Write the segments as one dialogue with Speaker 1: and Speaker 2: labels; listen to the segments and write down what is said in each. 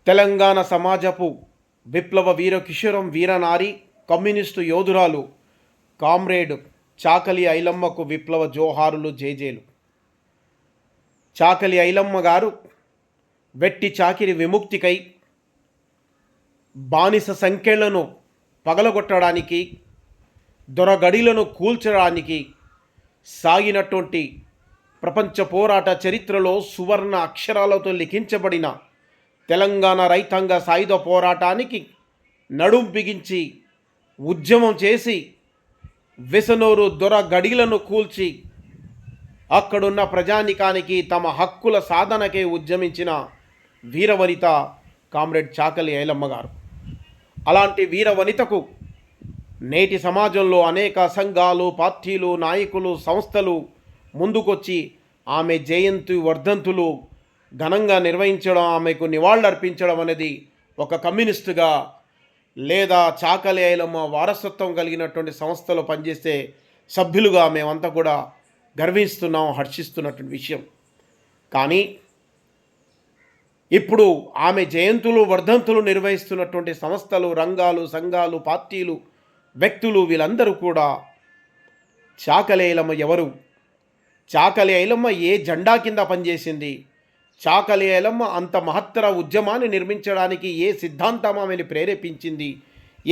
Speaker 1: తెలంగాణ సమాజపు విప్లవ వీర కిషోరం వీరనారి communist యోధురాలు comrade చాకలి ఐలమ్మకు విప్లవ జోహారులు జేజేలు. చాకలి ఐలమ్మ గారు వెట్టి చాకిరి విముక్తికై బానిస సంఖ్యలను పగలగొట్టడానికి, దొరగడిలను కూల్చడానికి సాగినటువంటి ప్రపంచ పోరాట చరిత్రలో సువర్ణ అక్షరాలతో లిఖించబడిన తెలంగాణ రైతాంగ సాయుధ పోరాటానికి నడుం బిగించి ఉద్యమం చేసి వెసనూరు దొర గడిలను కూల్చి అక్కడున్న ప్రజానికానికి తమ హక్కుల సాధనకే ఉద్యమించిన వీరవనిత కామ్రేడ్ చాకలి ఐలమ్మ గారు. అలాంటి వీరవనితకు నేటి సమాజంలో అనేక సంఘాలు, పార్టీలు, నాయకులు, సంస్థలు ముందుకొచ్చి ఆమె జయంతి వర్ధంతులు ఘనంగా నిర్వహించడం, ఆమెకు నివాళులర్పించడం అనేది ఒక కమ్యూనిస్టుగా లేదా చాకలి ఐలమ్మ వారసత్వం కలిగినటువంటి సంస్థలో పనిచేసే సభ్యులుగా మేమంతా కూడా గర్విస్తున్నాం, హర్షిస్తున్నటువంటి విషయం. కానీ ఇప్పుడు ఆమె జయంతులు వర్ధంతులు నిర్వహిస్తున్నటువంటి సంస్థలు, రంగాలు, సంఘాలు, పార్టీలు, వ్యక్తులు వీళ్ళందరూ కూడా చాకలి ఐలమ్మ ఎవరు, చాకలి ఐలమ్మ ఏ జెండా కింద పనిచేసింది, చాకలి ఐలమ్మ అంత మహత్తర ఉద్యమాన్ని నిర్మించడానికి ఏ సిద్ధాంతం ఆమెను ప్రేరేపించింది,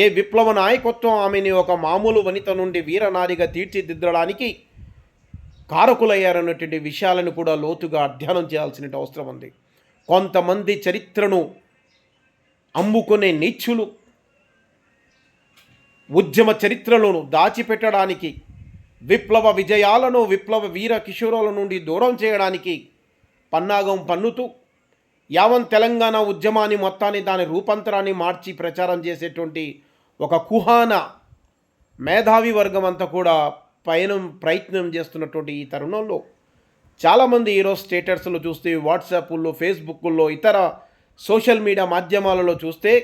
Speaker 1: ఏ విప్లవ నాయకత్వం ఆమెని ఒక మామూలు వనిత నుండి వీరనారిగా తీర్చిదిద్దడానికి కారకులయ్యారన్నటువంటి విషయాలను కూడా లోతుగా అధ్యయనం చేయాల్సిన అవసరం ఉంది. కొంతమంది చరిత్రను అమ్ముకునే నీచులు ఉద్యమ చరిత్రలను దాచిపెట్టడానికి, విప్లవ విజయాలను, విప్లవ వీర కిషోరాల నుండి దూరం చేయడానికి పన్నాగం పన్నుతూ యావన్ తెలంగాణ ఉద్యమాన్ని మొత్తాన్ని, దాని రూపాంతరాన్ని మార్చి ప్రచారం చేసేటువంటి ఒక కుహాన మేధావి వర్గం అంతా కూడా ప్రయత్నం చేస్తున్నటువంటి ఈ తరుణంలో చాలామంది ఈరోజు స్టేటస్లో చూస్తే, వాట్సాప్లో, ఫేస్బుక్లో, ఇతర సోషల్ మీడియా మాధ్యమాలలో చూస్తే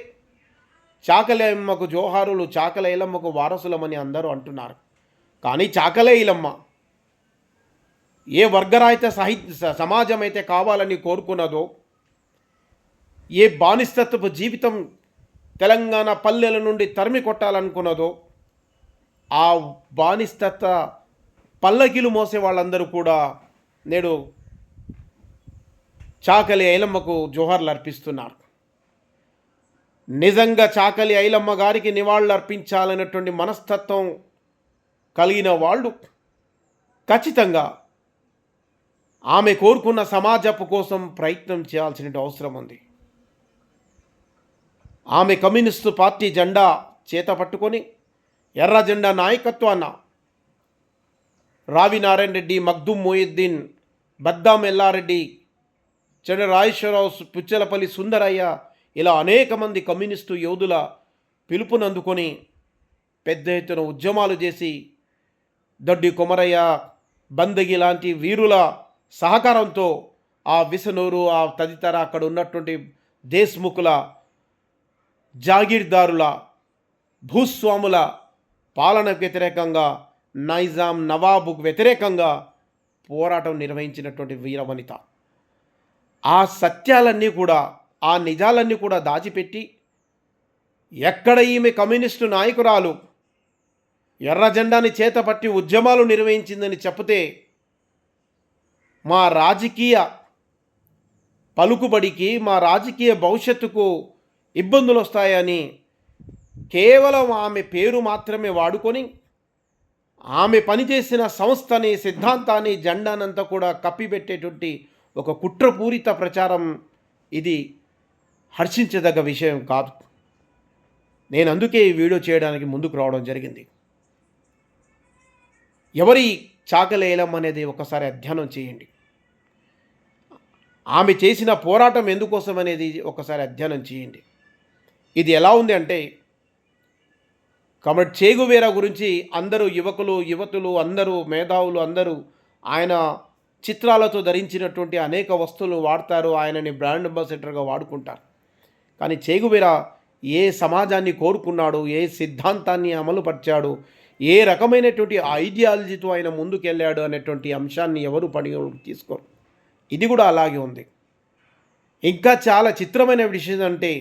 Speaker 1: చాకలి ఐలమ్మకు జోహారులు, చాకలి ఐలమ్మకు వారసులమని అందరూ అంటున్నారు. కానీ చాకలి ఐలమ్మ ఏ వర్గరాయిత సమాజం అయితే కావాలని కోరుకున్నదో, ఏ బానిసత్వపు జీవితం తెలంగాణ పల్లెల నుండి తరిమి కొట్టాలనుకున్నదో, ఆ బానిసత్వ పల్లకిలు మోసే వాళ్ళందరూ కూడా నేడు చాకలి ఐలమ్మకు జోహార్లు అర్పిస్తున్నారు. నిజంగా చాకలి ఐలమ్మ గారికి నివాళులు అర్పించాలనేటువంటి మనస్తత్వం కలిగిన వాళ్ళు ఖచ్చితంగా ఆమె కోరుకున్న సమాజపు కోసం ప్రయత్నం చేయాల్సిన అవసరం ఉంది. ఆమె కమ్యూనిస్టు పార్టీ జెండా చేత పట్టుకొని ఎర్ర జెండా నాయకత్వాన్న రావి నారాయణ రెడ్డి, మగ్దుం మొయిద్దీన్, బద్దాం ఎల్లారెడ్డి, చెడ రాజేశ్వరరావు, పుచ్చలపల్లి సుందరయ్య ఇలా అనేక మంది కమ్యూనిస్టు యోధుల పిలుపునందుకొని పెద్ద ఎత్తున ఉద్యమాలు చేసి దొడ్డి కొమరయ్య, బందగి లాంటి వీరుల సహకారంతో ఆ విసనూరు, ఆ తదితర అక్కడ ఉన్నటువంటి దేశ్ముఖుల, జాగీర్దారుల, భూస్వాముల పాలనకు వ్యతిరేకంగా, నైజాం నవాబుకు వ్యతిరేకంగా పోరాటం నిర్వహించినటువంటి వీరవనిత. ఆ సత్యాలన్నీ కూడా, ఆ నిజాలన్నీ కూడా దాచిపెట్టి ఎక్కడ ఈమె కమ్యూనిస్టు నాయకురాలు ఎర్ర జెండాని చేతపట్టి ఉద్యమాలు నిర్వహించిందని చెప్తే మా రాజకీయ పలుకుబడికి, మా రాజకీయ భవిష్యత్తుకు ఇబ్బందులు వస్తాయని కేవలం ఆమె పేరు మాత్రమే వాడుకొని ఆమె పనిచేసిన సంస్థని, సిద్ధాంతాన్ని, జెండానంతా కూడా కప్పిపెట్టేటువంటి ఒక కుట్రపూరిత ప్రచారం ఇది హర్షించదగ్గ విషయం కాదు. నేను అందుకే ఈ వీడియో చేయడానికి ముందుకు రావడం జరిగింది. ఎవరి చాకలి ఐలమ్మ అనేది ఒకసారి అధ్యయనం చేయండి. ఆమె చేసిన పోరాటం ఎందుకోసం అనేది ఒకసారి అధ్యయనం చేయండి. ఇది ఎలా ఉంది అంటే, కాబట్టి చేగువేరా గురించి అందరూ యువకులు, యువతులు, అందరూ మేధావులు అందరూ ఆయన చిత్రాలతో ధరించినటువంటి అనేక వస్తువులు వాడతారు, ఆయనని బ్రాండ్ అంబాసిడర్గా వాడుకుంటారు. కానీ చేగువేరా ఏ సమాజాన్ని కోరుకున్నాడు, ఏ సిద్ధాంతాన్ని అమలుపరిచాడు, ఏ రకమైనటువంటి ఐడియాలజీతో ఆయన ముందుకెళ్ళాడు అనేటువంటి అంశాన్ని ఎవరు పరిగణలోకి తీసుకోరు. ఇది కూడా అలాగే ఉంది. ఇంకా చాలా చిత్రమైన విషయం అంటే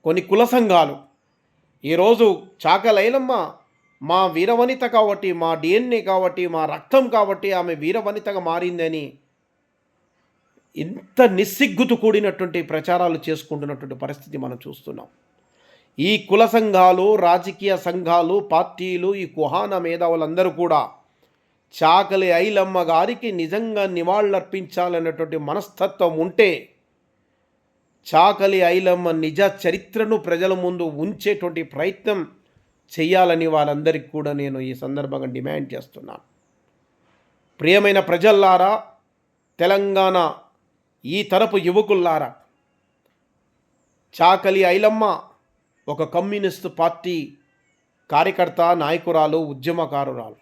Speaker 1: కొన్ని కుల సంఘాలు ఈరోజు చాకలైలమ్మ మా వీరవనిత కాబట్టి, మా డిఎన్ఏ కాబట్టి, మా రక్తం కాబట్టి ఆమె వీరవనితగా మారిందని ఇంత నిస్సిగ్గుతో కూడినటువంటి ప్రచారాలు చేసుకుంటున్నటువంటి పరిస్థితి మనం చూస్తున్నాం. ఈ కుల సంఘాలు, రాజకీయ సంఘాలు, పార్టీలు, ఈ కుహాన మేధావులందరూ కూడా చాకలి ఐలమ్మ గారికి నిజంగా నివాళులర్పించాలన్నటువంటి మనస్తత్వం ఉంటే చాకలి ఐలమ్మ నిజ చరిత్రను ప్రజల ముందు ఉంచేటువంటి ప్రయత్నం చేయాలని వాళ్ళందరికీ కూడా నేను ఈ సందర్భంగా డిమాండ్ చేస్తున్నాను. ప్రియమైన ప్రజల్లారా, తెలంగాణ ఈ తరపు యువకుల్లారా, చాకలి ఐలమ్మ ఒక కమ్యూనిస్టు పార్టీ కార్యకర్త, నాయకురాలు, ఉద్యమకారురాలు.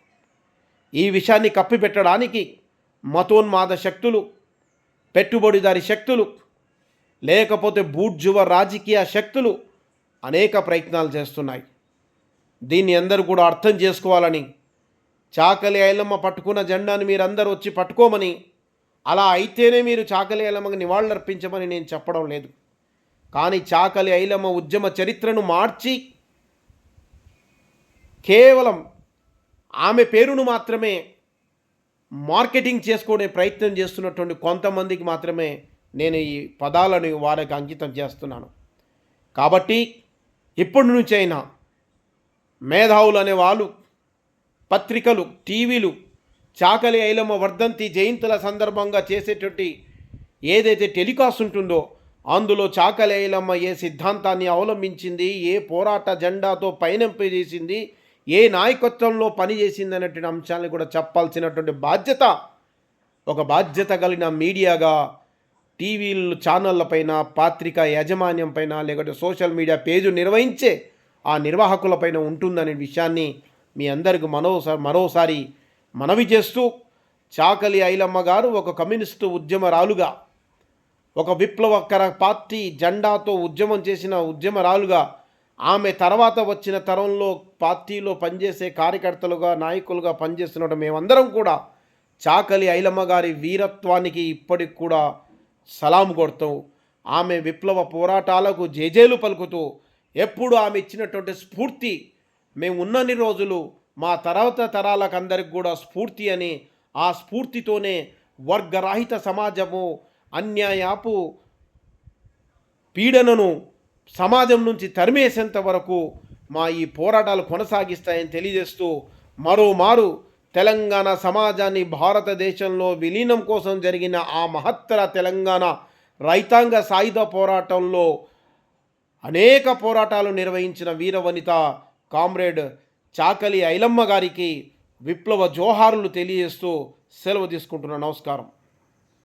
Speaker 1: ఈ విషయాన్ని కప్పిపెట్టడానికి మతోన్మాద శక్తులు, పెట్టుబడిదారి శక్తులు, లేకపోతే బూర్జువ రాజకీయ శక్తులు అనేక ప్రయత్నాలు చేస్తున్నాయి. దీన్ని అందరూ కూడా అర్థం చేసుకోవాలని, చాకలి ఐలమ్మ పట్టుకున్న జెండాను మీరందరూ వచ్చి పట్టుకోమని, అలా అయితేనే మీరు చాకలి ఐలమ్మకి నివాళులర్పించమని నేను చెప్పడం లేదు. కానీ చాకలి ఐలమ్మ ఉద్యమ చరిత్రను మార్చి కేవలం ఆమె పేరును మాత్రమే మార్కెటింగ్ చేసుకునే ప్రయత్నం చేస్తున్నటువంటి కొంతమందికి మాత్రమే నేను ఈ పదాలను వారికి అంకితం చేస్తున్నాను. కాబట్టి ఇప్పటి నుంచైనా మేధావులు అనే వాళ్ళు, పత్రికలు, టీవీలు చాకలి ఐలమ్మ వర్ధంతి జయంతుల సందర్భంగా చేసేటువంటి ఏదైతే టెలికాస్ట్ ఉంటుందో అందులో చాకలి ఐలమ్మ ఏ సిద్ధాంతాన్ని అవలంబించింది, ఏ పోరాట జెండాతో పయనింపజేసింది, ఏ నాయకత్వంలో పనిచేసింది అనేటువంటి అంశాలను కూడా చెప్పాల్సినటువంటి బాధ్యత ఒక బాధ్యత కలిగిన మీడియాగా టీవీలు ఛానళ్ళ పైన, పత్రికా యాజమాన్యం పైన, లేకపోతే సోషల్ మీడియా పేజు నిర్వహించే ఆ నిర్వాహకుల పైన ఉంటుందనే విషయాన్ని మీ అందరికి మరోసారి మనవి చేస్తూ, చాకలి ఐలమ్మ గారు ఒక కమ్యూనిస్టు ఉద్యమరాలుగా, ఒక విప్లవకర పార్టీ జెండాతో ఉద్యమం చేసిన ఉద్యమరాలుగా, ఆమె తర్వాత వచ్చిన తరంలో పార్టీలో పనిచేసే కార్యకర్తలుగా, నాయకులుగా పనిచేస్తున్న మేమందరం కూడా చాకలి ఐలమ్మ గారి వీరత్వానికి ఇప్పటికి కూడా సలాం కొడుతూ, ఆమె విప్లవ పోరాటాలకు జేజేలు పలుకుతూ, ఎప్పుడు ఆమె ఇచ్చినటువంటి స్ఫూర్తి మేము ఉన్నన్ని రోజులు మా తర్వాత తరాలకు అందరికి కూడా స్ఫూర్తి అని, ఆ స్ఫూర్తితోనే వర్గరహిత సమాజము, అన్యాయపు పీడనను సమాజం నుంచి తరిమేసేంత వరకు మా ఈ పోరాటాలు కొనసాగిస్తాయని తెలియజేస్తూ, మరోమారు తెలంగాణ సమాజాన్ని భారతదేశంలో విలీనం కోసం జరిగిన ఆ మహత్తర తెలంగాణ రైతాంగ సాయుధ పోరాటంలో అనేక పోరాటాలు నిర్వహించిన వీరవనిత కామ్రేడ్ చాకలి ఐలమ్మ గారికి విప్లవ జోహారులు తెలియజేస్తూ సెలవు తీసుకుంటున్న నమస్కారం.